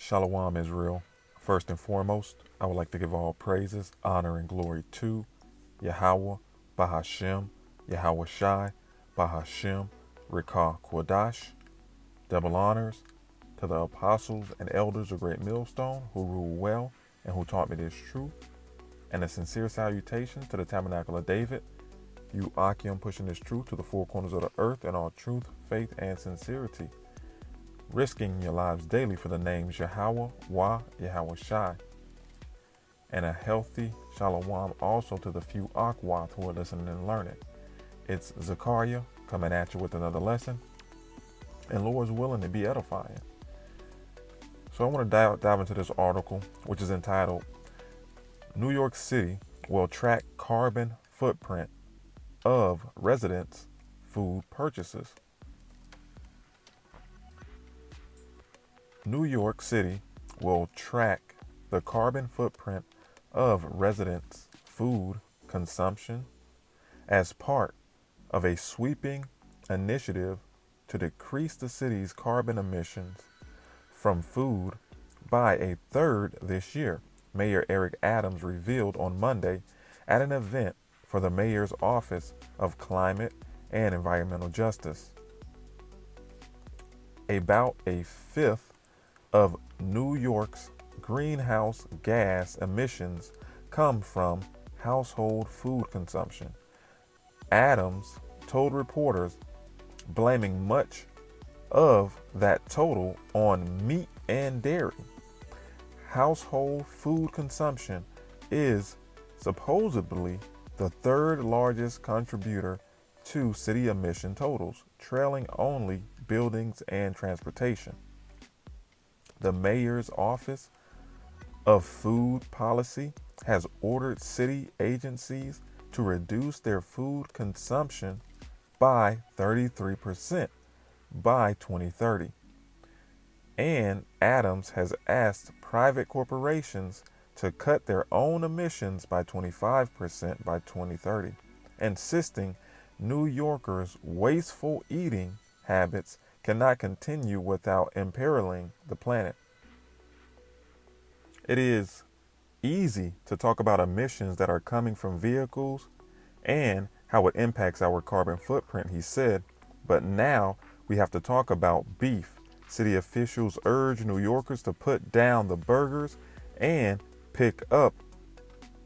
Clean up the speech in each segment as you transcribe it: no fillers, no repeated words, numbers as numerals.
Shalom Israel. First and foremost, I would like to give all praises, honor, and glory to Yahweh, Bahashem, Yahweh Shai, Bahashem, Rekah Kodash. Double honors to the apostles and elders of Great Millstone who rule well and who taught me this truth. And a sincere salutation to the Tabernacle of David, you Akim pushing this truth to the four corners of the earth in all truth, faith, and sincerity, risking your lives daily for the names Yahweh, Wah, Yahweh Shai, and a healthy shalom also to the few Akwath who are listening and learning. It's Zachariah coming at you with another lesson, and Lord's willing to be edifying. So I want to dive into this article, which is entitled, New York City will track carbon footprint of residents' food purchases. New York City will track the carbon footprint of residents' food consumption as part of a sweeping initiative to decrease the city's carbon emissions from food by a third this year, Mayor Eric Adams revealed on Monday at an event for the Mayor's Office of Climate and Environmental Justice. About a fifth of New York's greenhouse gas emissions come from household food consumption, Adams told reporters, blaming much of that total on meat and dairy. Household food consumption is supposedly the third largest contributor to city emission totals, trailing only buildings and transportation. The mayor's office of food policy has ordered city agencies to reduce their food consumption by 33% by 2030. And Adams has asked private corporations to cut their own emissions by 25% by 2030, insisting New Yorkers' wasteful eating habits cannot continue without imperiling the planet. It is easy to talk about emissions that are coming from vehicles and how it impacts our carbon footprint, he said, but now we have to talk about beef. City officials urge New Yorkers to put down the burgers and pick up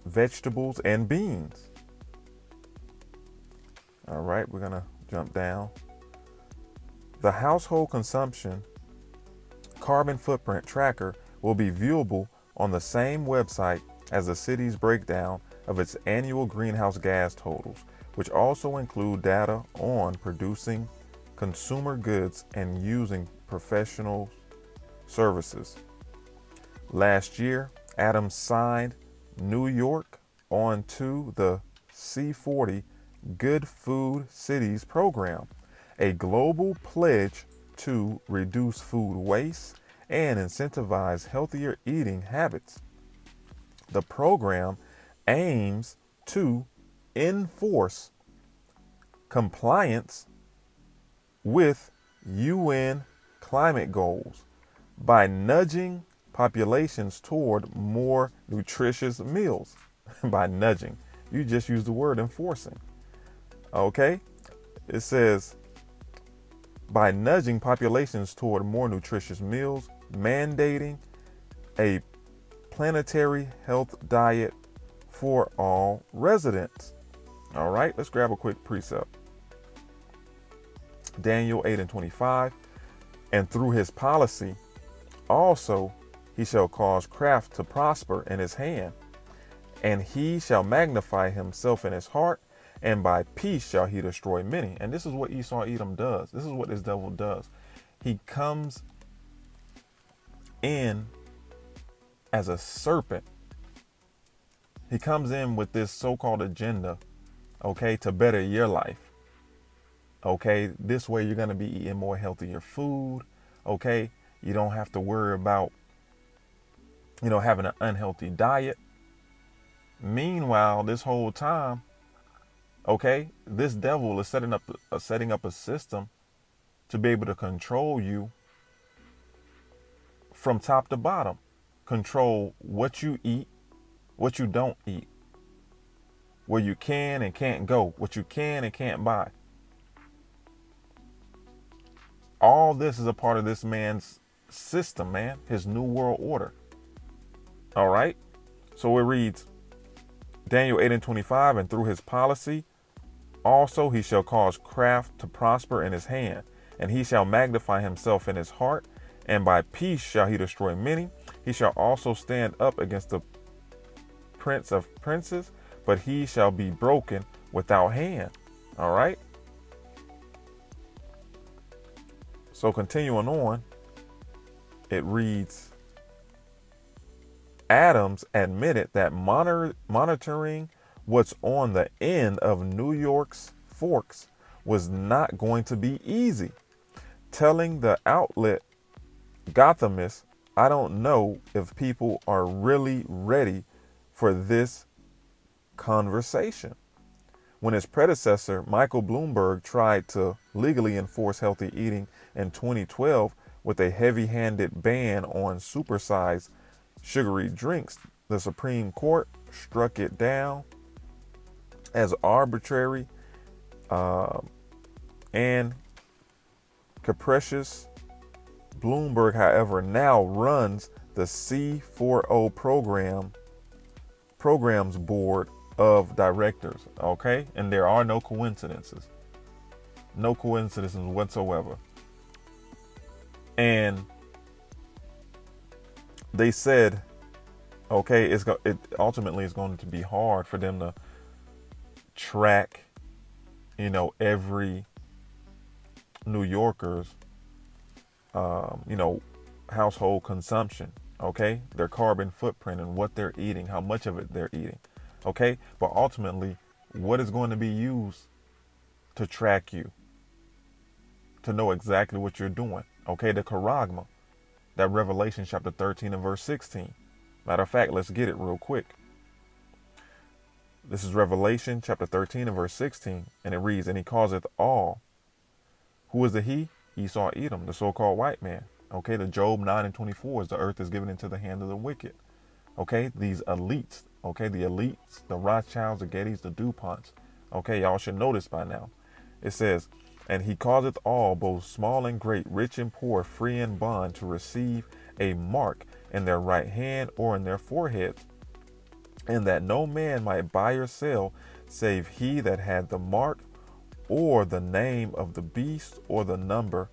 vegetables and beans. All right, we're going to jump down. The household consumption carbon footprint tracker will be viewable on the same website as the city's breakdown of its annual greenhouse gas totals, which also include data on producing consumer goods and using professional services. Last year, Adams signed New York onto the C40 Good Food Cities program, a global pledge to reduce food waste and incentivize healthier eating habits. The program aims to enforce compliance with UN climate goals by nudging populations toward more nutritious meals. By nudging, you just use the word enforcing. Okay, it says by nudging populations toward more nutritious meals, mandating a planetary health diet for all residents. All right, let's grab a quick precept. Daniel 8:25, and through his policy also he shall cause craft to prosper in his hand, and he shall magnify himself in his heart, and by peace shall he destroy many. And this is what Esau Edom does. This is what this devil does. He comes in as a serpent. He comes in with this so-called agenda, okay, to better your life. Okay, this way you're going to be eating more healthier food. Okay, you don't have to worry about, having an unhealthy diet. Meanwhile, this whole time, okay, this devil is setting up a system to be able to control you from top to bottom, control what you eat, what you don't eat, where you can and can't go, what you can and can't buy. All this is a part of this man's system, man, his new world order. All right. So it reads, Daniel 8:25, and through his policy, also he shall cause craft to prosper in his hand, and he shall magnify himself in his heart, and by peace shall he destroy many. He shall also stand up against the prince of princes, but he shall be broken without hand. All right. So continuing on, it reads, Adams admitted that monitoring what's on the end of New York's forks was not going to be easy, telling the outlet Gothamist, I don't know if people are really ready for this conversation. When his predecessor, Michael Bloomberg, tried to legally enforce healthy eating in 2012 with a heavy-handed ban on supersized sugary drinks, the Supreme Court struck it down as arbitrary and capricious. Bloomberg, however, now runs the C4O programs board of directors. Okay, and there are no coincidences whatsoever. And they said, okay, it ultimately is going to be hard for them to track, every New Yorker's, household consumption. Okay, their carbon footprint and what they're eating, how much of it they're eating. Okay, but ultimately, what is going to be used to track you, to know exactly what you're doing? Okay, the charagma, that Revelation chapter 13 and verse 16. Matter of fact, let's get it real quick. This is Revelation chapter 13 and verse 16, and it reads, and he causeth all. Who is the he? Esau Edom, the so-called white man. Okay, the Job 9:24 is the earth is given into the hand of the wicked. Okay, these elites. Okay, the elites, the Rothschilds, the Gettys, the DuPonts. Okay, y'all should know this by now. It says, and he causeth all, both small and great, rich and poor, free and bond, to receive a mark in their right hand or in their foreheads, and that no man might buy or sell, save he that had the mark, or the name of the beast, or the number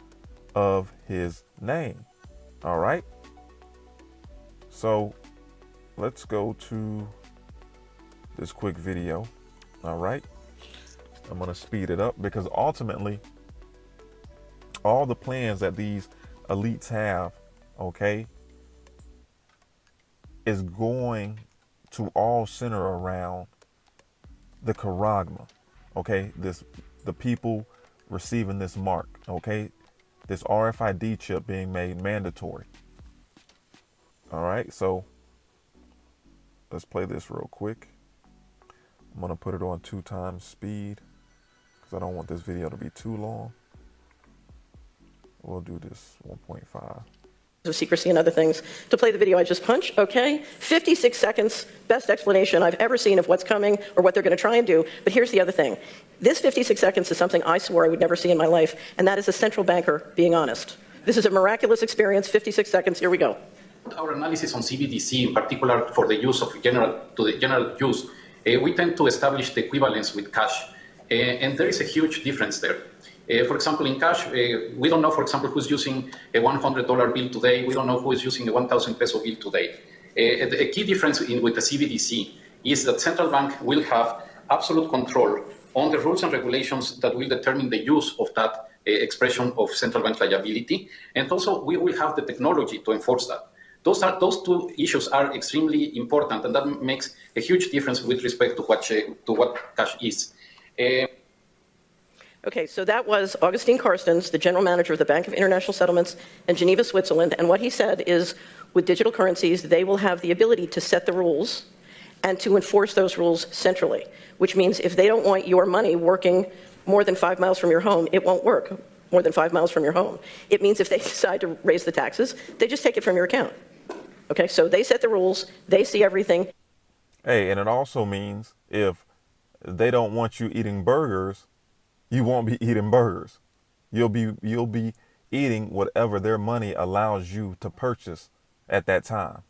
of his name. All right. So let's go to this quick video. All right. I'm going to speed it up because ultimately all the plans that these elites have, okay, is going to all center around the charagma. Okay. The people receiving this mark. Okay. This RFID chip being made mandatory. All right. So let's play this real quick. I'm going to put it on 2x speed because I don't want this video to be too long. We'll do this 1.5. Of secrecy and other things. To play the video I just punched, okay? 56 seconds, best explanation I've ever seen of what's coming or what they're going to try and do. But here's the other thing. This 56 seconds is something I swore I would never see in my life, and that is a central banker being honest. This is a miraculous experience. 56 seconds, here we go. Our analysis on CBDC, in particular for the use of the general use, we tend to establish the equivalence with cash, and there is a huge difference there. For example, in cash, we don't know, for example, who's using a $100 bill today. We don't know who is using a 1,000 peso bill today. A key difference with the CBDC is that central bank will have absolute control on the rules and regulations that will determine the use of that expression of central bank liability. And also, we will have the technology to enforce that. Those two issues are extremely important, and that makes a huge difference with respect to what cash is. Okay, so that was Augustine Carstens, the general manager of the Bank of International Settlements in Geneva, Switzerland. And what he said is, with digital currencies, they will have the ability to set the rules and to enforce those rules centrally, which means if they don't want your money working more than 5 miles from your home, it won't work. more than 5 miles from your home. It means if they decide to raise the taxes, they just take it from your account. Okay, so they set the rules, they see everything. Hey, and it also means if they don't want you eating burgers, you won't be eating burgers. You'll be eating whatever their money allows you to purchase at that time.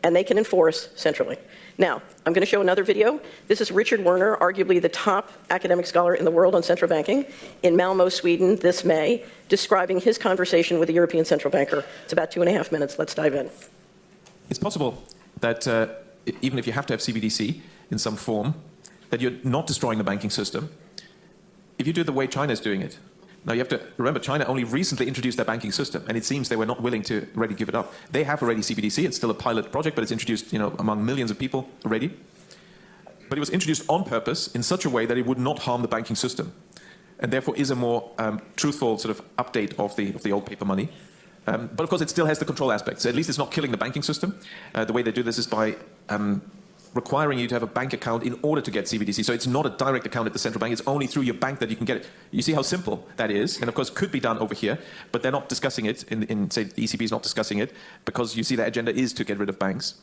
And they can enforce centrally. Now, I'm going to show another video. This is Richard Werner, arguably the top academic scholar in the world on central banking, in Malmo, Sweden this May, describing his conversation with the European central banker. It's about 2.5 minutes. Let's dive in. It's possible that even if you have to have CBDC in some form, that you're not destroying the banking system if you do it the way China is doing it. Now, you have to remember, China only recently introduced their banking system, and it seems they were not willing to already give it up. They have already CBDC. It's still a pilot project, but it's introduced, among millions of people already. But it was introduced on purpose in such a way that it would not harm the banking system, and therefore is a more truthful sort of update of the old paper money. But of course, it still has the control aspect. So at least it's not killing the banking system. The way they do this is by requiring you to have a bank account in order to get CBDC. So it's not a direct account at the central bank. It's only through your bank that you can get it. You see how simple that is? And of course, could be done over here, but they're not discussing it. Say, the ECB is not discussing it because you see their agenda is to get rid of banks.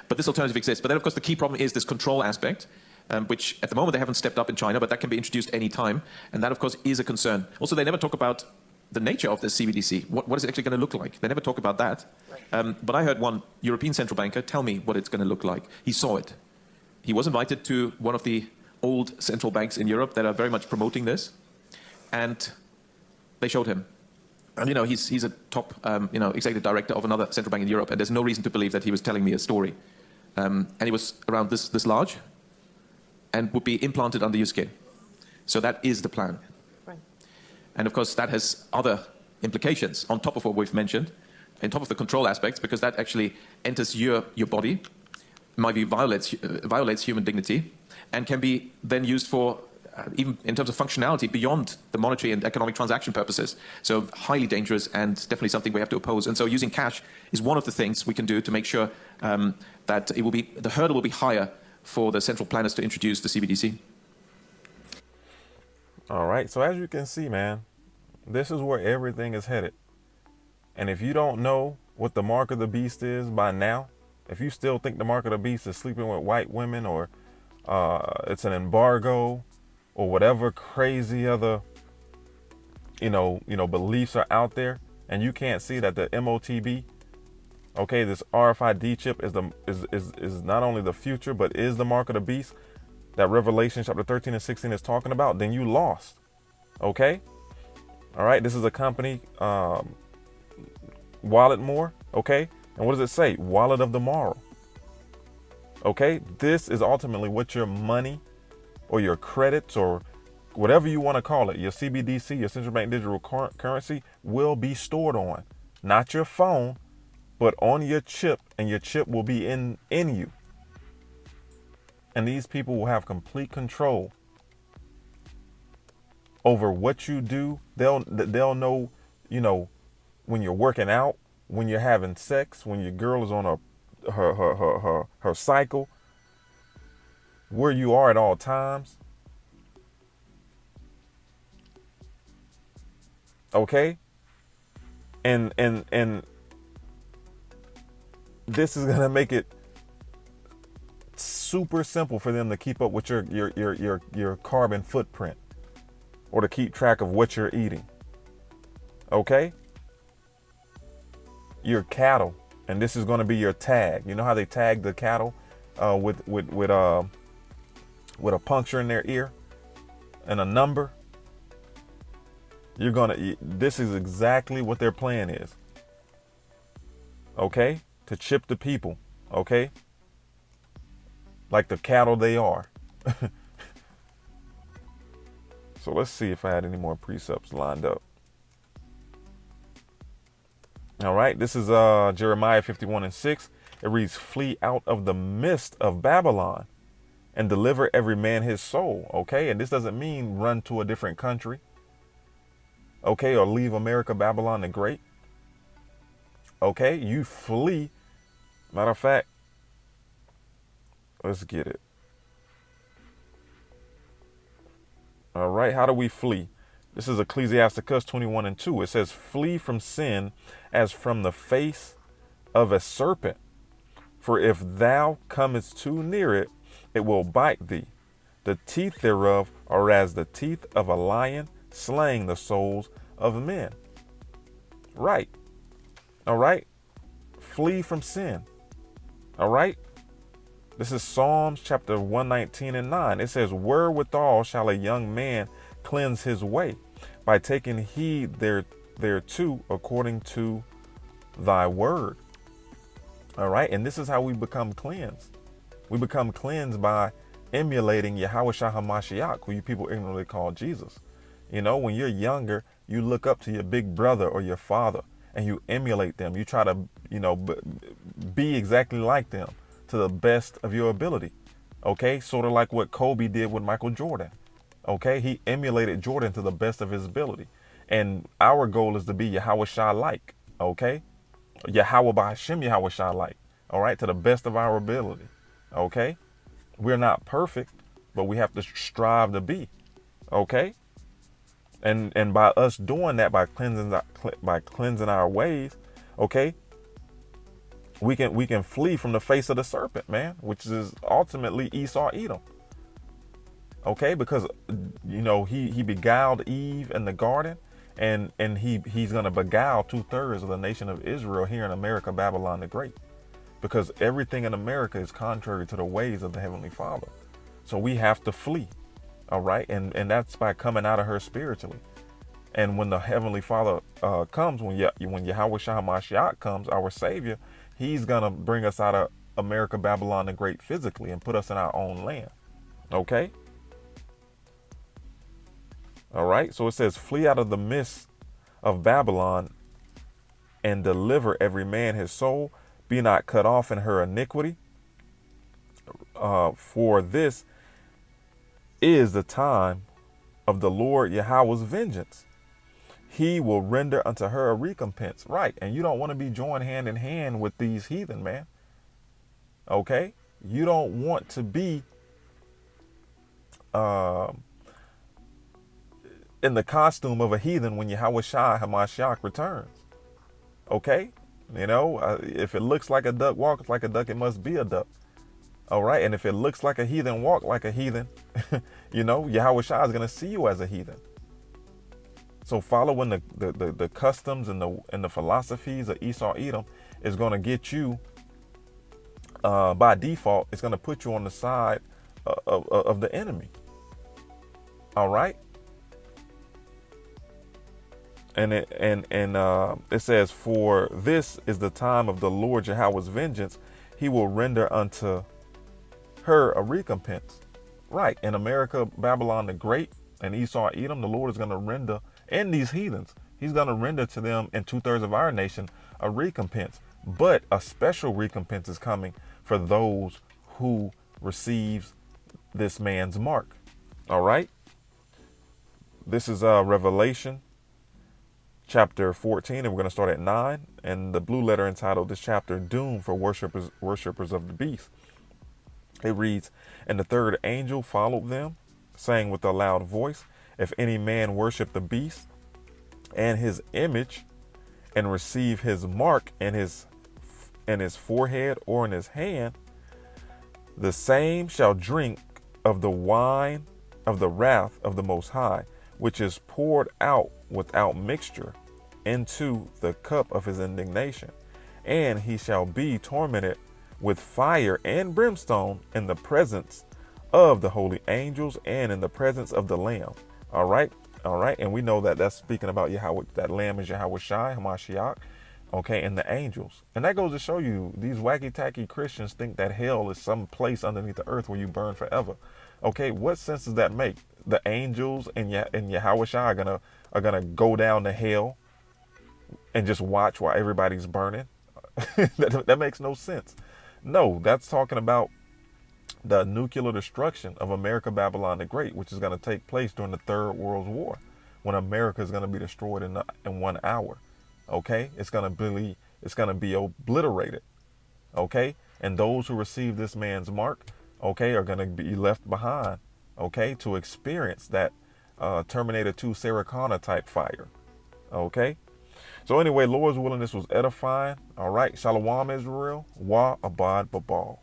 But this alternative exists. But then, of course, the key problem is this control aspect, which at the moment they haven't stepped up in China, but that can be introduced any time. And that, of course, is a concern. Also, they never talk about the nature of this CBDC. What is it actually going to look like? They never talk about that. But I heard one European central banker tell me what it's going to look like. He saw it. He was invited to one of the old central banks in Europe that are very much promoting this, and they showed him. And he's a top executive director of another central bank in Europe, and there's no reason to believe that he was telling me a story. And he was around this large, and would be implanted under your skin. So that is the plan. Right. And of course, that has other implications on top of what we've mentioned, on top of the control aspects, because that actually enters your body. Might be violates human dignity, and can be then used for, even in terms of functionality, beyond the monetary and economic transaction purposes. So highly dangerous, and definitely something we have to oppose. And so using cash is one of the things we can do to make sure that the hurdle will be higher for the central planners to introduce the CBDC. All right. So as you can see, man, this is where everything is headed. And if you don't know what the mark of the beast is by now, if you still think the mark of the beast is sleeping with white women, or it's an embargo, or whatever crazy other, beliefs are out there, and you can't see that the MOTB, okay, this RFID chip is not only the future, but is the mark of the beast that Revelation chapter 13 and 16 is talking about, then you lost. Okay. All right. This is a company, Walletmore. Okay. And what does it say? Wallet of the morrow. Okay, this is ultimately what your money or your credits or whatever you want to call it, your CBDC, your central bank digital currency, will be stored on. Not your phone, but on your chip, and your chip will be in you. And these people will have complete control over what you do. They'll know, when you're working out, when you're having sex, when your girl is on her cycle, where you are at all times. Okay? And this is gonna make it super simple for them to keep up with your carbon footprint, or to keep track of what you're eating. Okay? Your cattle, and this is going to be your tag. You know how they tag the cattle with a puncture in their ear and a number? This is exactly what their plan is. Okay? To chip the people. Okay? Like the cattle they are. So let's see if I had any more precepts lined up. All right, this is Jeremiah 51 and 6. It reads, "Flee out of the midst of Babylon and deliver every man his soul." Okay, and this doesn't mean run to a different country. Okay, or leave America, Babylon the Great. Okay, you flee. Matter of fact, let's get it. All right, how do we flee? This is Ecclesiasticus 21:2. It says, flee from sin as from the face of a serpent. For if thou comest too near it, it will bite thee. The teeth thereof are as the teeth of a lion, slaying the souls of men. Right. All right. Flee from sin. All right. This is Psalms chapter 119:9. It says, wherewithal shall a young man cleanse his way? By taking heed thereto according to thy word. All right. And this is how we become cleansed. We become cleansed by emulating Yahushua HaMashiach, who you people ignorantly call Jesus. You know, when you're younger, you look up to your big brother or your father and you emulate them. You try to, be exactly like them to the best of your ability. Okay. Sort of like what Kobe did with Michael Jordan. Okay. He emulated Jordan to the best of his ability. And our goal is to be Yahushua like. Okay. Yahweh Ba'Hashem Yahushua like. All right. To the best of our ability. Okay. We're not perfect, but we have to strive to be. Okay. And by us doing that, by cleansing our ways, okay, we can flee from the face of the serpent, man, which is ultimately Esau Edom. Okay, because he beguiled Eve in the garden, and he's gonna beguile 2/3 of the nation of Israel here in America, Babylon the Great, because everything in America is contrary to the ways of the Heavenly Father. So we have to flee. All right. And that's by coming out of her spiritually. And when the Heavenly Father comes, when Yahushua HaMashiach comes, our Savior, he's going to bring us out of America, Babylon the Great physically and put us in our own land. Okay. All right. So it says, flee out of the midst of Babylon and deliver every man his soul. Be not cut off in her iniquity. For this is the time of the Lord Yahweh's vengeance. He will render unto her a recompense. Right. And you don't want to be joined hand in hand with these heathen, man. Okay. You don't want to be in the costume of a heathen when Yahushua HaMashiach returns. Okay. If it looks like a duck, walks like a duck, it must be a duck. All right. And if it looks like a heathen, walk like a heathen, Yahushua is going to see you as a heathen. So following the customs and the philosophies of Esau Edom is going to get you, by default, it's going to put you on the side of the enemy. All right. And it says, for this is the time of the Lord Yahweh's vengeance. He will render unto her a recompense. Right. In America, Babylon the Great and Esau Edom, the Lord is going to render, and these heathens, he's going to render to them in 2/3 of our nation a recompense. But a special recompense is coming for those who receives this man's mark. All right. This is Revelation chapter 14, and we're going to start at 9. And the blue letter entitled this chapter, Doom for Worshippers of the Beast. It reads, and the third angel followed them, saying with a loud voice, if any man worship the beast and his image and receive his mark in his forehead or in his hand, the same shall drink of the wine of the wrath of the Most High, which is poured out without mixture into the cup of his indignation. And he shall be tormented with fire and brimstone in the presence of the holy angels and in the presence of the Lamb. All right. All right. And we know that that's speaking about Yahweh. That Lamb is Yahushua HaMashiach. Okay. And the angels. And that goes to show you these wacky tacky Christians think that hell is some place underneath the earth where you burn forever. Okay. What sense does that make? The angels and Yahushua are gonna go down to hell and just watch while everybody's burning. That makes no sense. No, that's talking about the nuclear destruction of America, Babylon the Great, which is going to take place during the Third World War, when America is going to be destroyed in 1 hour. Okay, it's going to be obliterated. Okay, and those who receive this man's mark, okay, are going to be left behind. Okay, to experience that Terminator 2 Sarah Connor type fire. Okay. So anyway, Lord's willing, this was edifying. All right. Shalom, Israel. Wa abad babal.